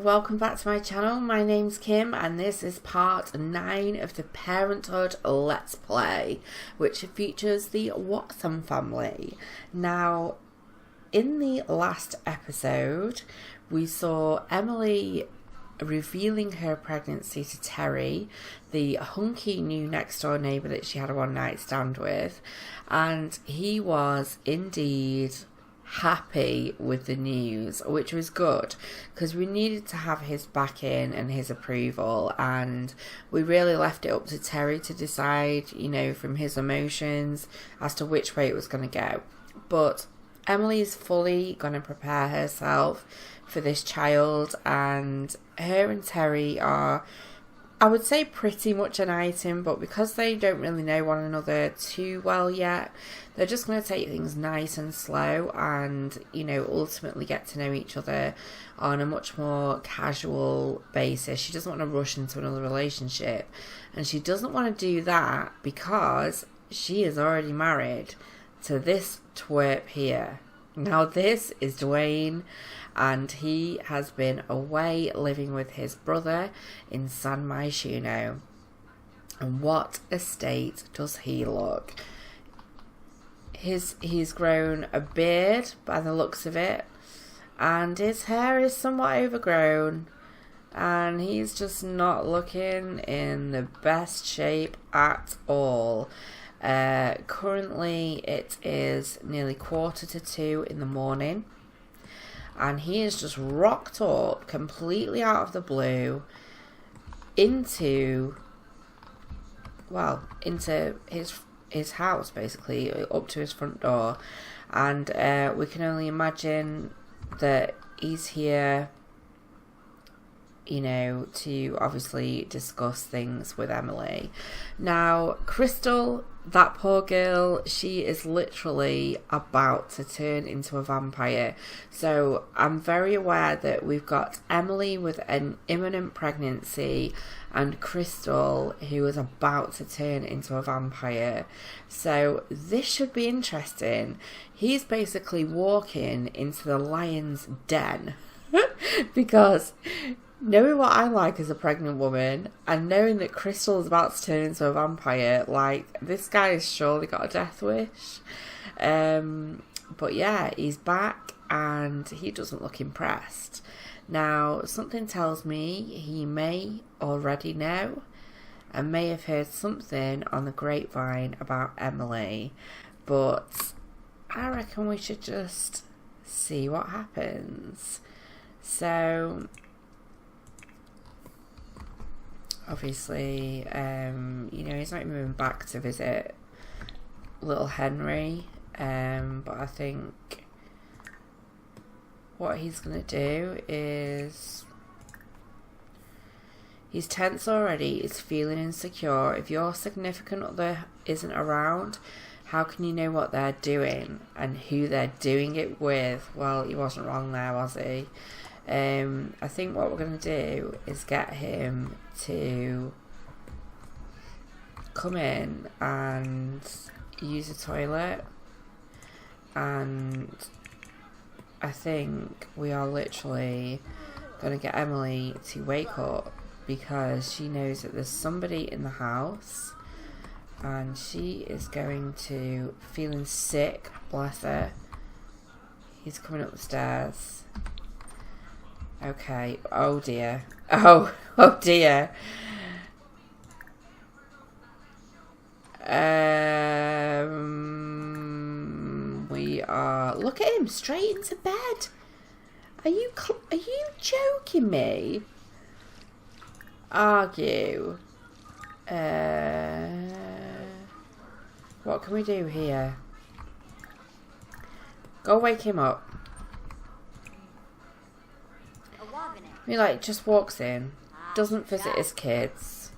welcome back to my channel. My name's Kim and this is part 9 of the Parenthood Let's Play, which features the Watson family. Now, in the last episode, we saw Emily revealing her pregnancy to Terry, the hunky new next door neighbour that she had a one night stand with, and he was indeed happy with the news, which was good because we needed to have his backing and his approval, and we really left it up to Terry to decide, you know, from his emotions as to which way it was going to go. But Emily is fully going to prepare herself for this child, and her and Terry are, I would say, pretty much an item, but because they don't really know one another too well yet, they're just going to take things nice and slow and, you know, ultimately get to know each other on a much more casual basis. She doesn't want to rush into another relationship, and she doesn't want to do that because she is already married to this twerp here. Now, this is Dwayne, and he has been away living with his brother in San Myshuno. And what a state does he look. He's grown a beard by the looks of it, and his hair is somewhat overgrown, and he's just not looking in the best shape at all. Currently it is nearly 1:45 in the morning, and he is just rocked up completely out of the blue into his house, basically up to his front door, and we can only imagine that he's here, you know, to obviously discuss things with Emily. Now, Crystal, that poor girl, she is literally about to turn into a vampire. So I'm very aware that we've got Emily with an imminent pregnancy and Crystal who is about to turn into a vampire. So this should be interesting. He's basically walking into the lion's den because knowing what I like as a pregnant woman and knowing that Crystal is about to turn into a vampire, like, this guy has surely got a death wish. But yeah, he's back and he doesn't look impressed. Now, something tells me he may already know and may have heard something on the grapevine about Emily, but I reckon we should just see what happens. So obviously, you know, he's not even been back to visit little Henry, but I think what he's going to do is, he's tense already, he's feeling insecure. If your significant other isn't around, how can you know what they're doing and who they're doing it with? Well, he wasn't wrong there, was he? I think what we're going to do is get him to come in and use the toilet, and I think we are literally going to get Emily to wake up because she knows that there's somebody in the house, and she is going to, feeling sick, bless her. He's coming up the stairs. Okay, oh dear. Oh dear. We are, look at him, straight into bed. Are you joking me? Argue. What can we do here? Go wake him up. He like just walks in, doesn't visit his kids,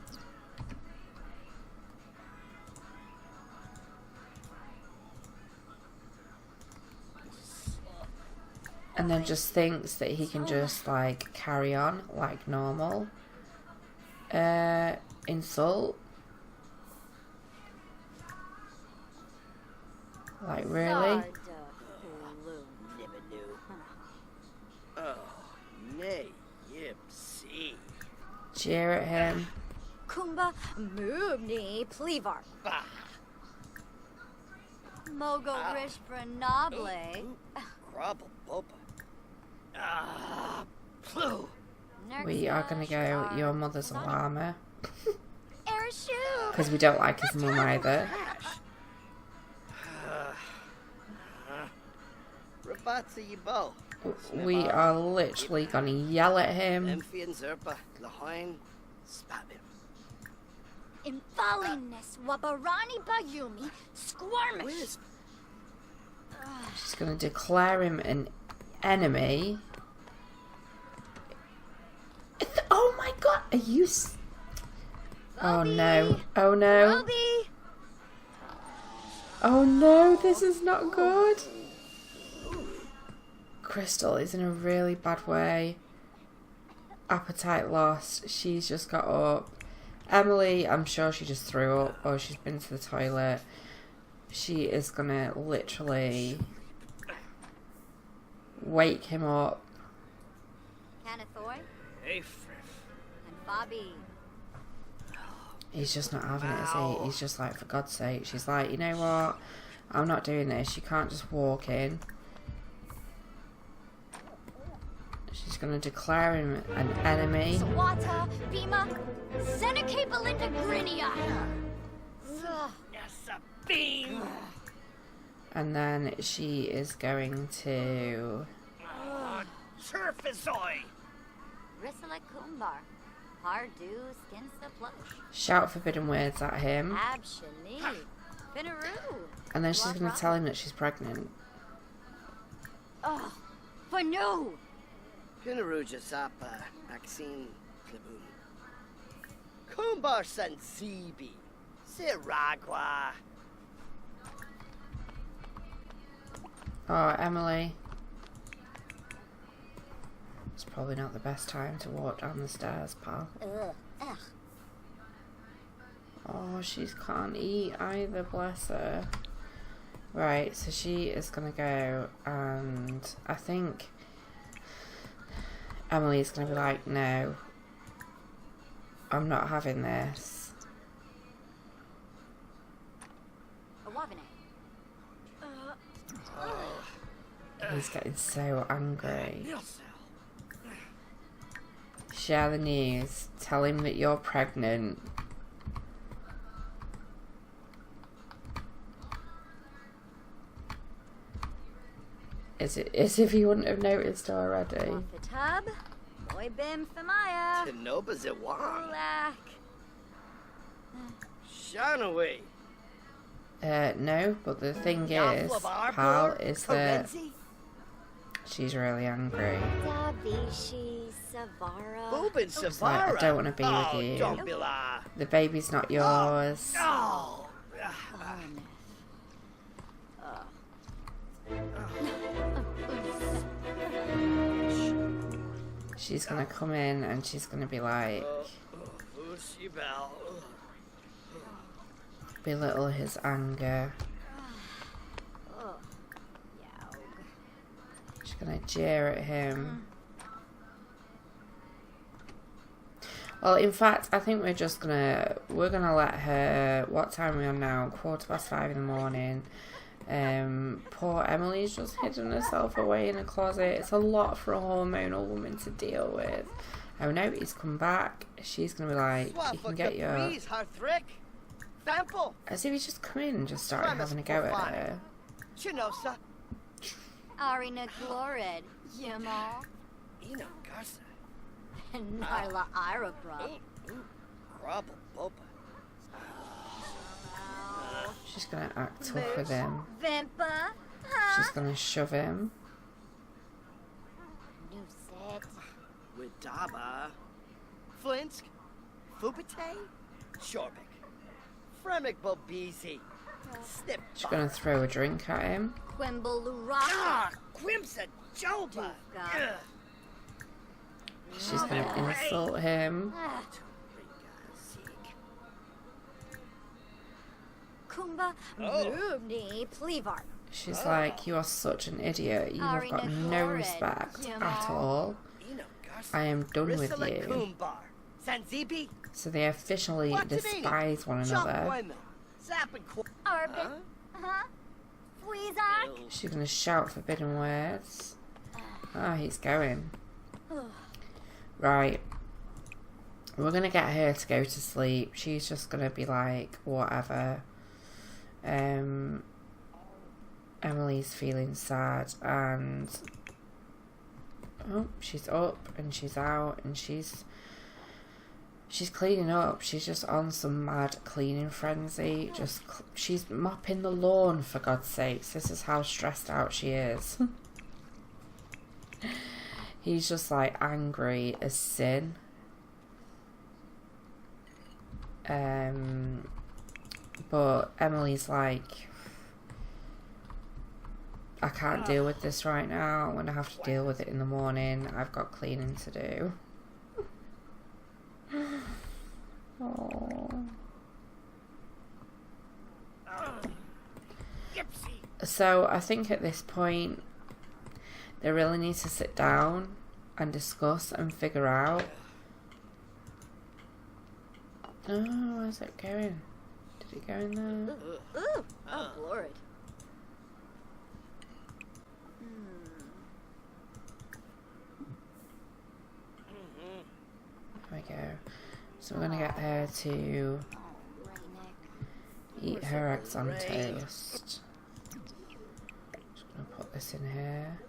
and then just thinks that he can just like carry on like normal. Insult? Like, really? Oh, nay, yeah, Jeer at him. Kumba Mubni Plivar. Mogo Rish Branable. Grubble Boba. Plu. We are going to go your mother's alarmer. Arishu. Because we don't like his mum either. Rabatsa Yibo. We are literally going to yell at him. Emphian Zerpa. Lahoin. Spabim. Infaliness Wabarani Bayumi. Squirmish. She's going to declare him an enemy. Oh my god, are you... Oh no, oh no. Ruby. Oh no, this is not good. Crystal is in a really bad way. Appetite lost. She's just got up. Emily, I'm sure she just threw up or she's been to the toilet. She is gonna literally wake him up. Canathoy. Hey, Friff. And Bobby. He's just not having it, is he? He's just like, for God's sake. She's like, you know what? I'm not doing this. You can't just walk in. She's going to declare him an enemy. Sawata, Bima, Seneca Belinda Grinia. Nessa Beam. And then she is going to... Surfazoy. Risala Kumbar. Hardu skins the plush. shout forbidden words at him. Absolutely. Finaroo. And then she's going to tell him that she's pregnant. Oh, for no. Pinaruja Sapa. Maxine Klabun. Kumbar Sansibi. Siragua. Oh, Emily. It's probably not the best time to walk down the stairs, pal. Ugh. Oh, she can't eat either, bless her. Right, so she is going to go, and I think Emily's going to be like, no, I'm not having this. He's getting so angry. Share the news. Tell him that you're pregnant. As if he wouldn't have noticed already. Off the tub. Boy bim famaya. Tinoba Zewan. Black. Shanaway. No, but the thing is, pal, is that she's really angry. Davishi Savara. Bubin She's like, I Savara. don't want to be with you. Don't be la. The baby's not yours. Oh. She's gonna come in and she's gonna be like, belittle his anger. She's gonna jeer at him. Well, in fact, I think we're gonna let her, what time are we on now? 5:15 in the morning. Poor Emily's just hidden herself away in a closet. It's a lot for a hormonal woman to deal with. Oh no, he's come back. She's gonna be like, you can get your... As if he's just come in and just started having a go at her. Arina Glorid. Yamal. Ino Garza. Nyla Irabra. Grubble Boba. She's gonna act tough with him. Vimpa. She's gonna shove him. New set. Widaba. Flinsk. Fupate. Shorbik. Fremic Bobisi. Snip. She's gonna throw a drink at him. Quimble Luraka. Ah, Quimsa Joba. She's gonna insult him. Kumba Mubni Plivar. She's like, you are such an idiot. You have got no respect at all. I am done with Risala you. Kumbar. Sanzibi. So they officially despise one another. Arbin. Fleazak. She's going to shout forbidden words. Ah, he's going. Right. We're going to get her to go to sleep. She's just going to be like, whatever. Emily's feeling sad and... Oh, she's up and she's out and she's cleaning up. She's just on some mad cleaning frenzy. She's mopping the lawn, for God's sakes. This is how stressed out she is. He's just like angry as sin. But Emily's like, I can't deal with this right now. I'm going to have to deal with it in the morning. I've got cleaning to do. Oh. So I think at this point they really need to sit down and discuss and figure out. Oh, where's it going? Did it go in there? Ooh. Oh, Lord. There we go. So we're going to get her to eat her eggs on toast. Just going to put this in here.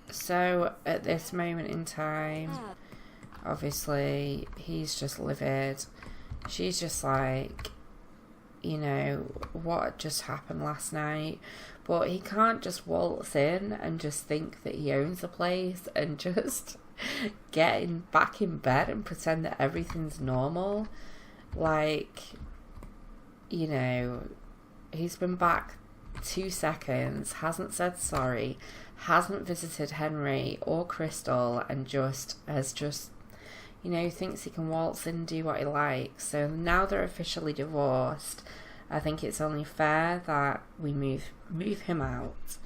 So at this moment in time, obviously he's just livid. She's just like, you know, what just happened last night? But he can't just waltz in and just think that he owns the place and just get back in bed and pretend that everything's normal. Like, you know, he's been back 2 seconds, hasn't said sorry, hasn't visited Henry or Crystal, and has just, you know, thinks he can waltz in and do what he likes. So now they're officially divorced. I think it's only fair that we move him out.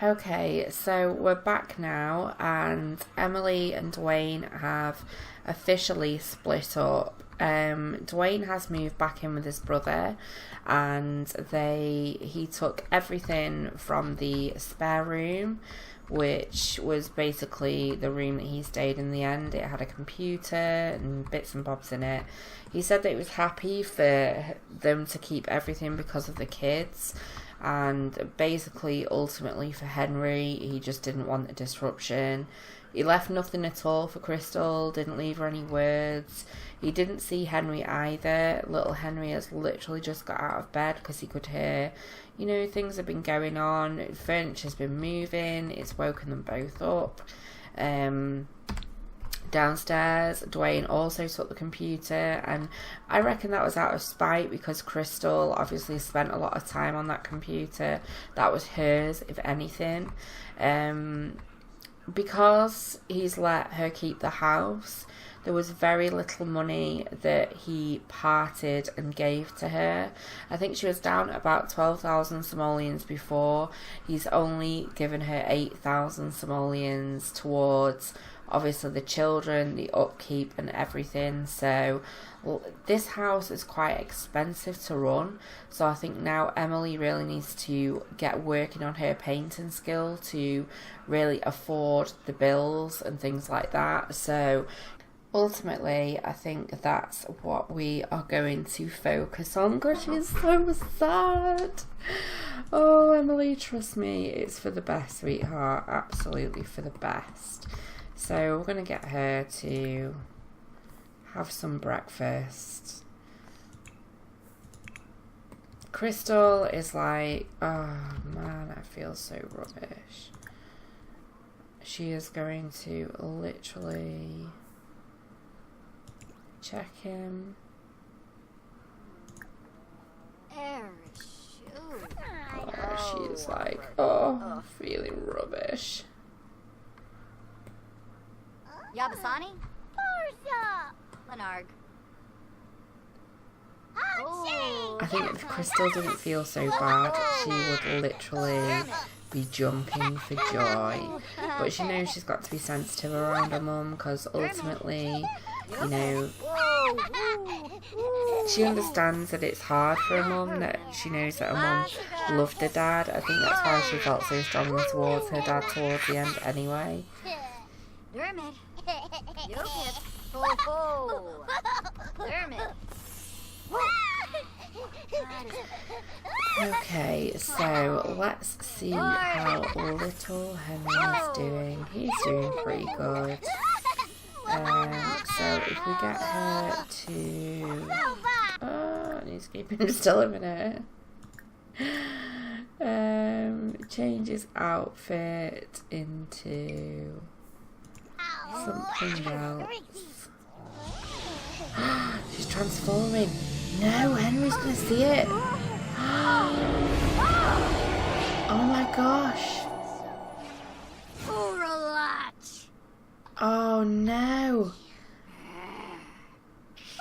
Okay, so we're back now, and Emily and Dwayne have officially split up. Dwayne has moved back in with his brother, and he took everything from the spare room, which was basically the room that he stayed in the end. It had a computer and bits and bobs in it. He said that he was happy for them to keep everything because of the kids, and basically ultimately for Henry, he just didn't want the disruption. He left nothing at all for Crystal, didn't leave her any words. He didn't see Henry either. Little Henry has literally just got out of bed because he could hear, you know, things have been going on. Furniture's been moving. It's woken them both up. Downstairs, Dwayne also took the computer, and I reckon that was out of spite because Crystal obviously spent a lot of time on that computer. That was hers, if anything. Because he's let her keep the house, there was very little money that he parted and gave to her. I think she was down at about 12,000 simoleons before. He's only given her 8,000 simoleons towards obviously the children, the upkeep and everything. So this house is quite expensive to run, so I think now Emily really needs to get working on her painting skill to really afford the bills and things like that. So ultimately I think that's what we are going to focus on, because she's so sad. Oh, Emily, trust me, it's for the best, sweetheart, absolutely for the best. So we're going to get her to have some breakfast. Crystal is like, oh man, I feel so rubbish. She is going to literally check him. Oh, Oh, she is like, oh, feeling rubbish. Yabasani? Portia! Lenarg. Oh. I think if Crystal didn't feel so bad, she would literally be jumping for joy. But she knows she's got to be sensitive around her mum because ultimately, you know, she understands that it's hard for her mum, that she knows that her mum loved her dad. I think that's why she felt so strongly towards her dad towards the end anyway. Dermot. Yokit. Ho ho. Dermot. Okay, so let's see how little Henry's doing. He's doing pretty good. So if we get her to... Oh, I need to keep him still a minute. Change his outfit into something else. She's transforming. No, Henry's gonna see it. Oh my gosh. Oh no.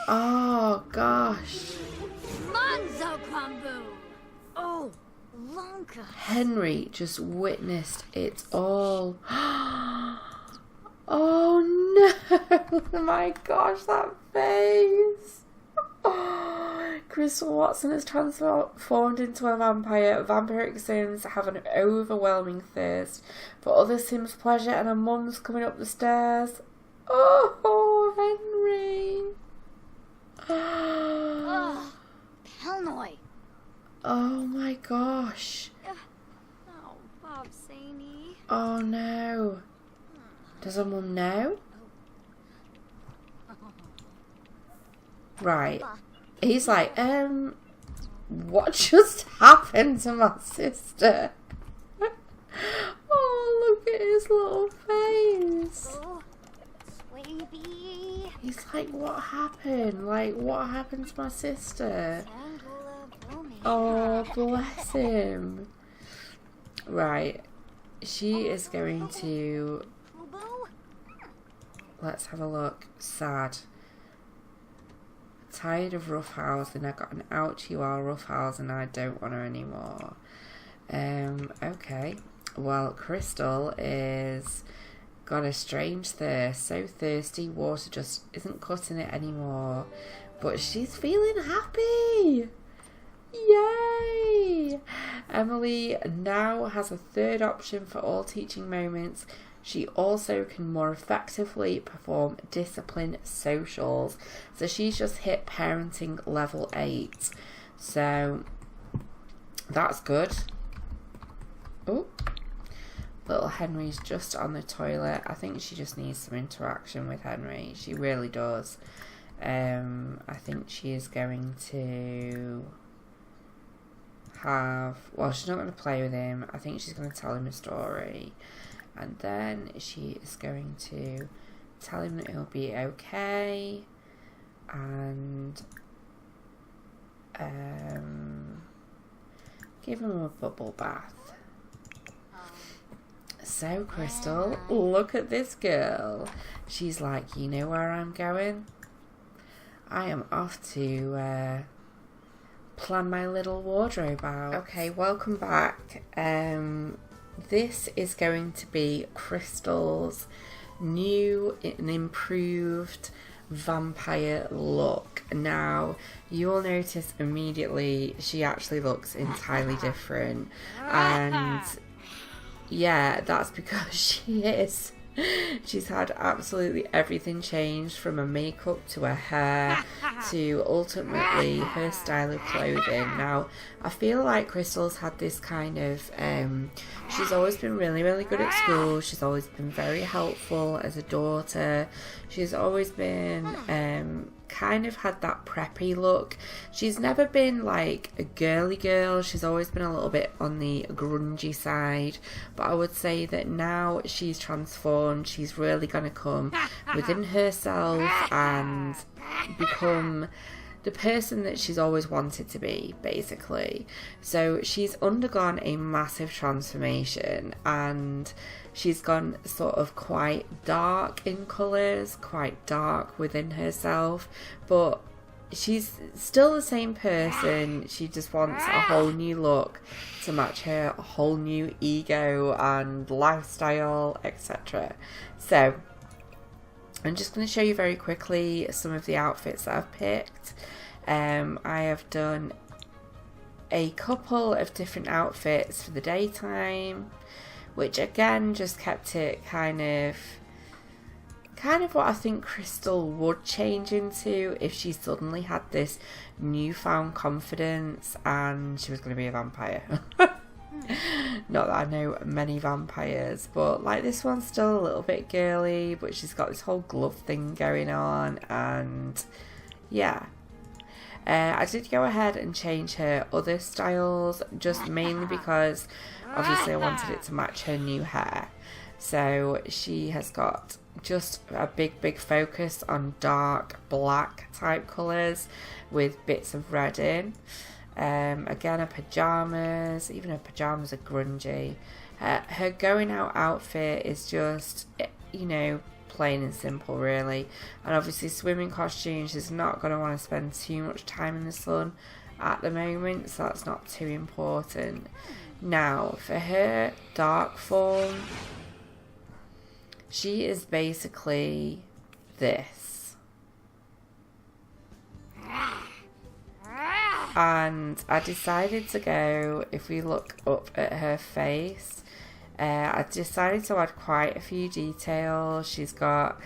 Oh gosh. Monzo Kwambu. Oh, Lonka. Henry just witnessed it all. Oh no. My gosh, that face. Oh, Crystal Watson has transformed into a vampire. Vampiric Sims have an overwhelming thirst for other Sims' pleasure, and her mum's coming up the stairs. Oh, Henry. Oh, Pelnoy. Oh my gosh. Oh, Bob Saney. Oh no. Does her mum know? Right. He's like, what just happened to my sister? Oh, look at his little face. Oh, Swaby. He's like, what happened? Like, what happened to my sister? Oh, bless him. Right. She is going to... Let's have a look. Sad. Tired of roughhousing. I got an ouchie while roughhousing. I don't want her anymore. Okay. Well, Crystal is got a strange thirst. So thirsty, water just isn't cutting it anymore. But she's feeling happy. Yay! Emily now has a third option for all teaching moments. She also can more effectively perform discipline socials. So she's just hit parenting level 8. So that's good. Oh, little Henry's just on the toilet. I think she just needs some interaction with Henry. She really does. I think she is going to have... Well, she's not going to play with him. I think she's going to tell him a story. And then she is going to tell him that he'll be okay. And give him a bubble bath. So, Crystal, look at this girl. She's like, you know where I'm going? I am off to plan my little wardrobe out. Okay, welcome back. This is going to be Crystal's new and improved vampire look. Now, you'll notice immediately she actually looks entirely different. And yeah, that's because she is. She's had absolutely everything changed, from her makeup to her hair to ultimately her style of clothing. Now, I feel like Crystal's had this kind of, she's always been really, really good at school. She's always been very helpful as a daughter. She's always been kind of had that preppy look. She's never been like a girly girl. She's always been a little bit on the grungy side, but I would say that now she's transformed. She's really going to come within herself and become the person that she's always wanted to be, basically. So she's undergone a massive transformation, and she's gone sort of quite dark in colours, quite dark within herself, but she's still the same person. She just wants a whole new look to match her whole new ego and lifestyle, etc. So I'm just going to show you very quickly some of the outfits that I've picked. I have done a couple of different outfits for the daytime, which again just kept it kind of what I think Crystal would change into if she suddenly had this newfound confidence and she was going to be a vampire. Not that I know many vampires, but like this one's still a little bit girly, but she's got this whole glove thing going on, and yeah. I did go ahead and change her other styles, just mainly because obviously I wanted it to match her new hair. So she has got just a big focus on dark black type colours with bits of red in. Again, her pyjamas, even her pyjamas are grungy. Her going out outfit is just, you know, plain and simple really. And obviously swimming costumes, she's not going to want to spend too much time in the sun at the moment, so that's not too important. Now, for her dark form, she is basically this. And I decided to go, if we look up at her face, I decided to add quite a few details. She's got,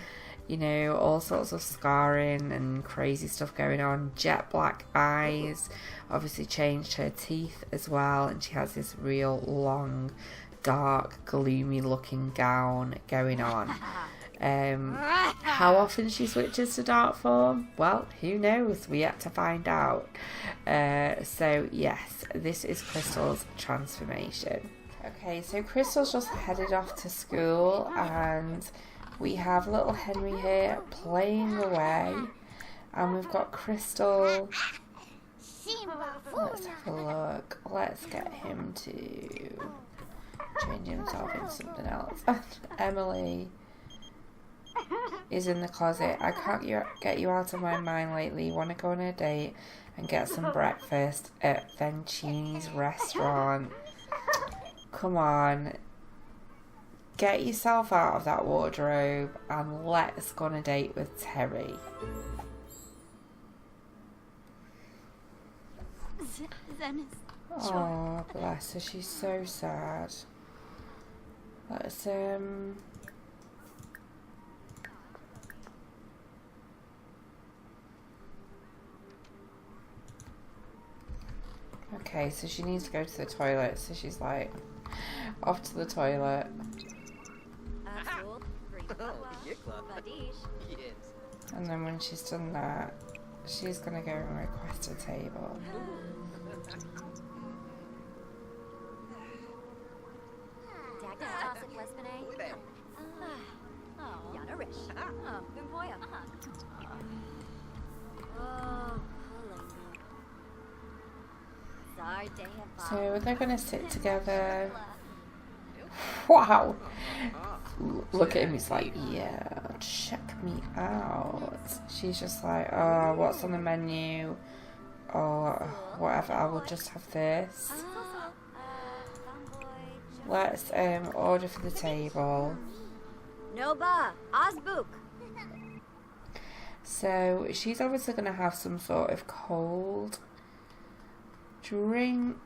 you know, all sorts of scarring and crazy stuff going on. Jet black eyes, obviously changed her teeth as well, and she has this real long, dark, gloomy looking gown going on. How often she switches to dark form? Well, who knows? We yet to find out. So yes, this is Crystal's transformation. Okay, so Crystal's just headed off to school, and we have little Henry here playing away, and we've got Crystal. Let's have a look. Let's get him to change himself into something else. Emily is in the closet. I can't get you out of my mind lately. Want to go on a date and get some breakfast at Vencini's restaurant? Come on, get yourself out of that wardrobe and let's go on a date with Terry. Oh, bless her, she's so sad. Let's okay, so she needs to go to the toilet, so she's like off to the toilet. And then when she's done that, she's gonna go and request a table. So they're gonna sit together. Wow! Look at him, he's like, yeah, check me out. She's just like, oh, what's on the menu? Or whatever, I will just have this. Let's order for the table. Noba, Azbuk. So she's obviously going to have some sort of cold drink.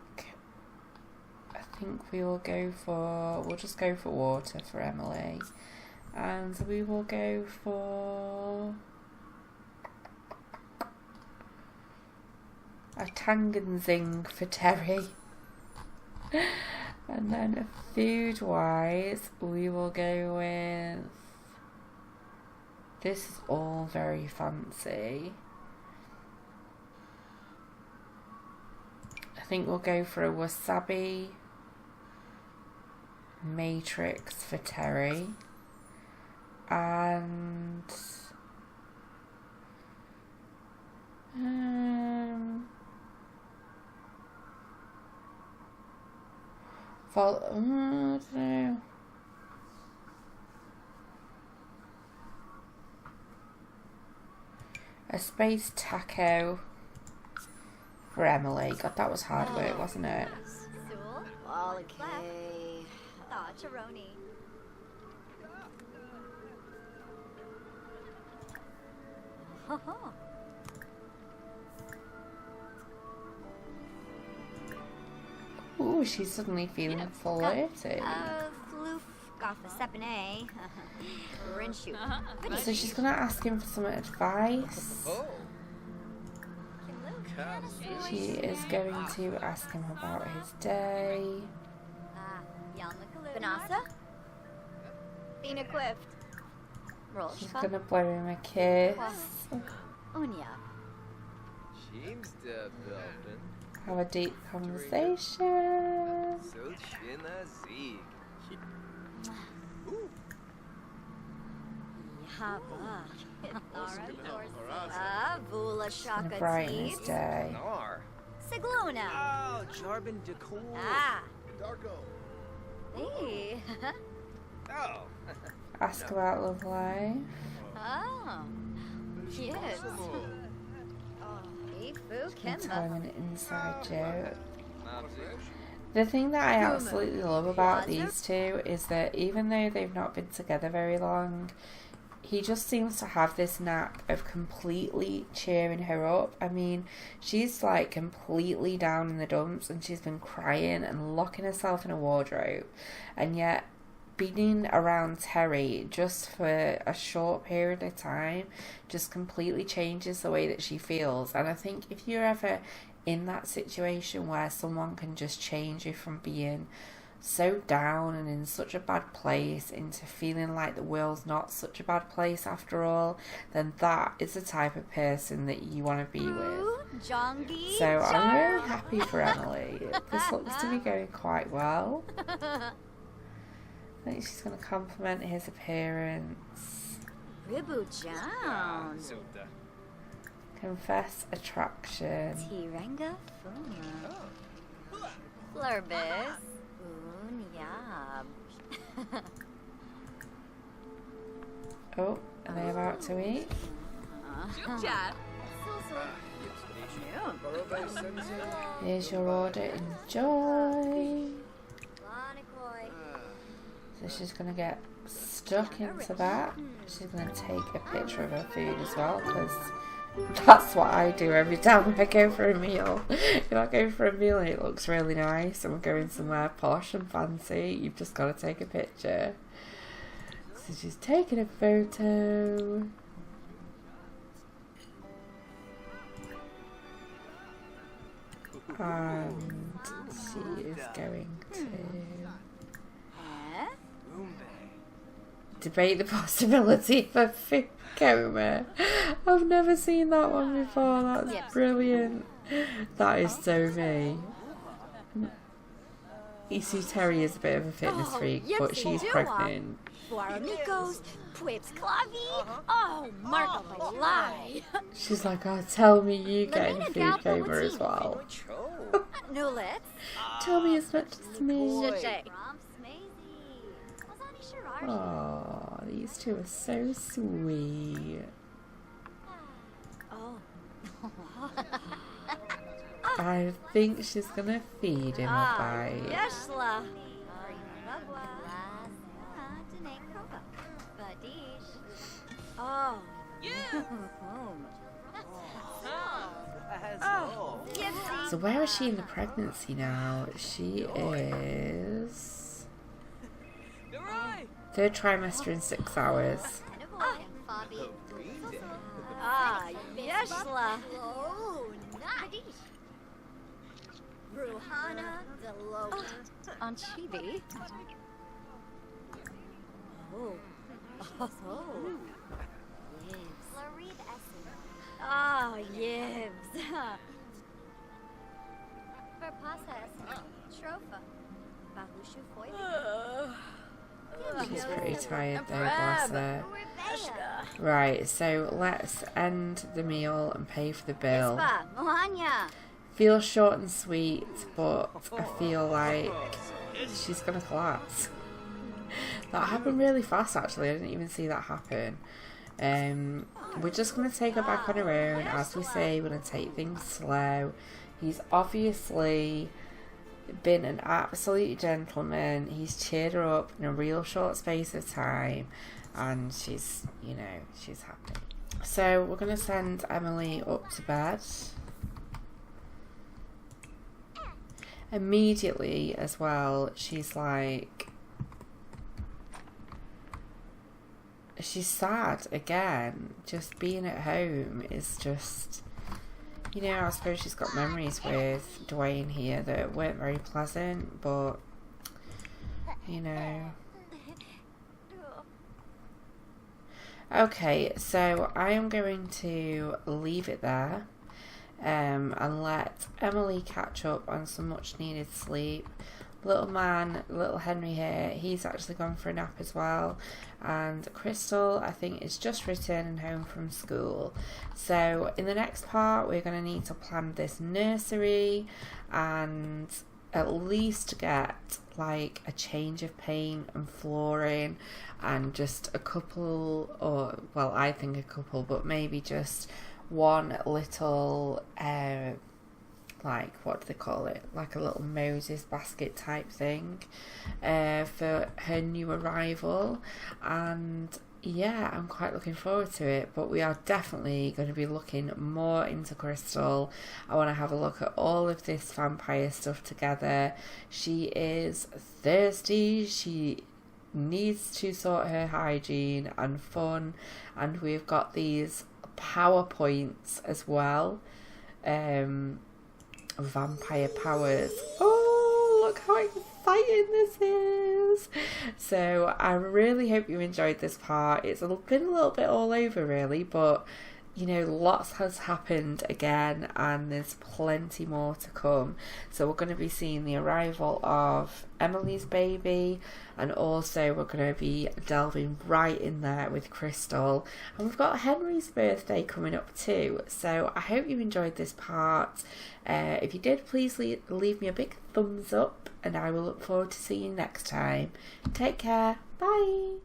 I think we'll just go for water for Emily. And we will go for a Tangenzing for Terry. And then food wise, we will go with, this is all very fancy. I think we'll go for a wasabi matrix for Terry. And I don't know. A space taco for Emily. God, that was hard work, wasn't it? Okay. Charoni. Ooh, she's suddenly feeling flirty. Floof gaffa sepane. Rinshu. So she's gonna ask him for some advice. She is going to ask him about his day. Vanessa? Bina Quift. She's gonna blow him a kiss. Unya. Have a deep conversation. Vula Gonna Shaka brighten his day. Siglona. Oh, Jarbin Decor. Darko. Hey. Oh. Ask about love life. Oh. Yes. And tell him an inside joke. The thing that I absolutely love about these two is that even though they've not been together very long, he just seems to have this knack of completely cheering her up. I mean, she's like completely down in the dumps and she's been crying and locking herself in a wardrobe. And yet, being around Terry just for a short period of time just completely changes the way that she feels. And I think if you're ever in that situation where someone can just change you from being so down and in such a bad place into feeling like the world's not such a bad place after all, then that is the type of person that you want to be with. So I'm really happy for Emily. This looks to be going quite well. I think she's going to compliment his appearance. Ribu Jown. Confess attraction. Tirenga Fuma. Flurbis. Unyab. Oh, are they about to eat? Here's your order. Enjoy. So she's going to get stuck into that. She's going to take a picture of her food as well, because that's what I do every time I go for a meal. If I go for a meal and it looks really nice and we're going somewhere posh and fancy, you've just got to take a picture. So she's taking a photo. And she is going to debate the possibility of a food coma. I've never seen that one before. That's brilliant. That is so me. You see, Terry is a bit of a fitness freak, but she's pregnant. She's like, oh, tell me you getting a food coma as well. Tell me as much as me. Oh, these two are so sweet. I think she's gonna feed him a bite. So where is she in the pregnancy now? She is 3rd trimester in 6 hours. On Chibi. Yibs. For process. Tropha. Bahushu Foy. She's pretty tired though, bless her. Right, so let's end the meal and pay for the bill. Feels short and sweet, but I feel like she's gonna collapse. That happened really fast actually, I didn't even see that happen. we're just going to take her back on her own. As we say, we're going to take things slow. He's obviously been an absolute gentleman. He's cheered her up in a real short space of time, and she's, you know, she's happy. So we're going to send Emily up to bed. Immediately as well, she's like, she's sad again. Just being at home is just, you know, I suppose she's got memories with Dwayne here that weren't very pleasant, but, you know. Okay, so I am going to leave it there and let Emily catch up on some much needed sleep. Little man, little Henry here, he's actually gone for a nap as well. And Crystal, I think, is just returning home from school. So in the next part, we're going to need to plan this nursery and at least get like a change of paint and flooring and just a couple, or well, I think a couple, but maybe just one little like, what do they call it, like a little Moses basket type thing for her new arrival. And yeah, I'm quite looking forward to it, but we are definitely going to be looking more into Crystal. I want to have a look at all of this vampire stuff together. She is thirsty, she needs to sort her hygiene and fun, and we've got these PowerPoints as well, vampire powers. Oh, look how exciting this is. So I really hope you enjoyed this part. It's been a little bit all over really, but you know, lots has happened again and there's plenty more to come. So we're going to be seeing the arrival of Emily's baby, and also we're going to be delving right in there with Crystal, and we've got Henry's birthday coming up too. So I hope you enjoyed this part. If you did, please leave me a big thumbs up, and I will look forward to seeing you next time. Take care. Bye.